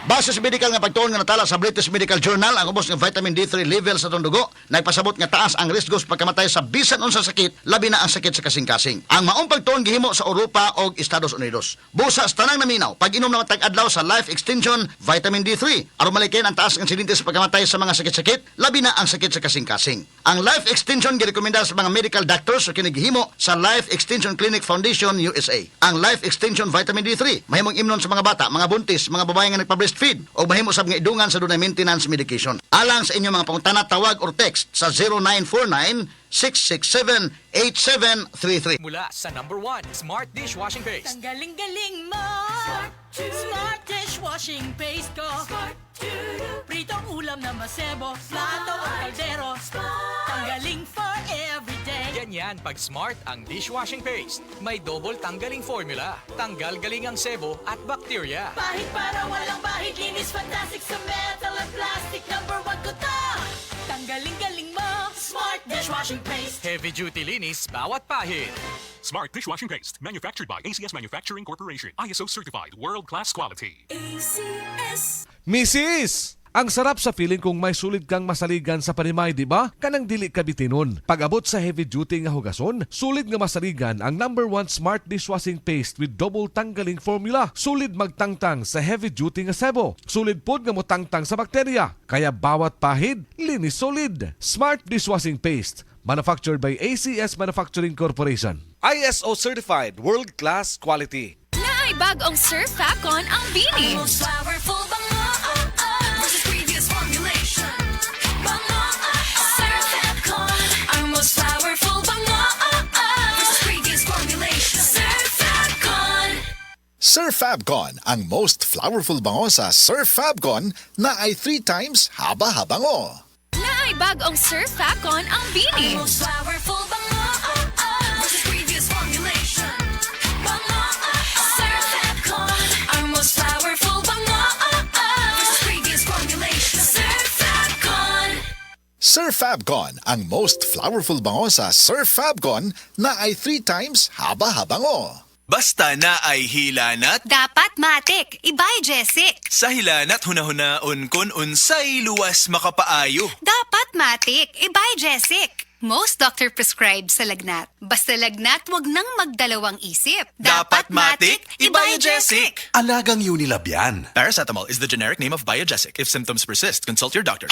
Base sa medical nga pagtuon nga natala sa British Medical Journal, ang ubos nga vitamin D3 level sa itong dugo, nagpasabot nga taas ang risk sa pagkamatay sa bisan unsa sakit, labi na ang sakit sa kasing-kasing. Ang maong pagtuon gihimo sa Europa o Estados Unidos. Busa sa tanang naminaw, pag-inom na tag-adlaw sa Life Extension Vitamin D3, aron malikin ang taas ng insidente sa pagkamatay sa mga sakit-sakit, labi na ang sakit sa kasing-kasing. Ang Life Extension girekomenda sa mga medical doctors o kinigihimo sa Life Extension Clinic Foundation USA. Ang Life Extension Vitamin D3 mahimong imnon sa mga bata, mga buntis, mga babae nga nagpa-breastfeed o mahimo sab nga idungan sa dunay maintenance medication. Alang sa inyong mga pangutana, tawag or text sa 0949-667-8733. Mula sa #1 Smart Dishwashing Paste. Tanggaling-galing mo. Smart dishwashing paste ko. Pritong ulam na masebo, plato o kaldero. Tanggaling for everyday. Ganyan pag Smart ang dishwashing paste. May double tanggaling formula. Tanggal galing ang sebo at bakterya. Bahid para walang bahid, linis fantastic sa metal at plastic. #1 ko to. Tanggaling-galing mo. Smart dishwashing paste. Heavy duty linis bawat pahid. Smart Dishwashing Paste, manufactured by ACS Manufacturing Corporation. ISO certified, world-class quality. ACS. Mrs. Ang sarap sa feeling kung may sulit kang masaligan sa panimay, di ba? Kanang dili ka bitinon. Pag-abot sa heavy duty nga hugason, sulit nga masaligan ang #1 Smart Dishwashing Paste with double tanggaling formula. Sulit magtangtang sa heavy duty nga sebo. Sulit pod nga motangtang sa bakterya. Kaya bawat pahid, linis solid. Smart Dishwashing Paste, manufactured by ACS Manufacturing Corporation. ISO certified, world-class quality. Naibagong Surf Facon ang Bini. Most powerful bango, versus previous formulation. Bango, Surf Facon. Ang most powerful bango, versus previous formulation. Surf Facon. Sir Fabcon, ang most flowerful bango sa Sir Fabcon na ay 3 times haba-habango. Naibagong Surf Facon ang Bini. Most powerful bango, versus previous formulation. Bango, Surf Facon. Ang most powerful bango, versus previous formulation. Surf Facon. Sir Fabcon, ang most flowerful bango sa Sir Fabcon na ay 3 times haba-habango. Basta na ay hilanat, Dapat matik. Ibay Jessic. sa hilanat hunahunaon kun unsay luwas makapaayo. Dapat matik. Ibay Jessic. Most doctor prescribed sa lagnat. Basta lagnat, wag nang magdalawang isip. Dapat matik, Ibajesic. Alagang Unilab yan. Paracetamol is the generic name of Biogesic. If symptoms persist, consult your doctor.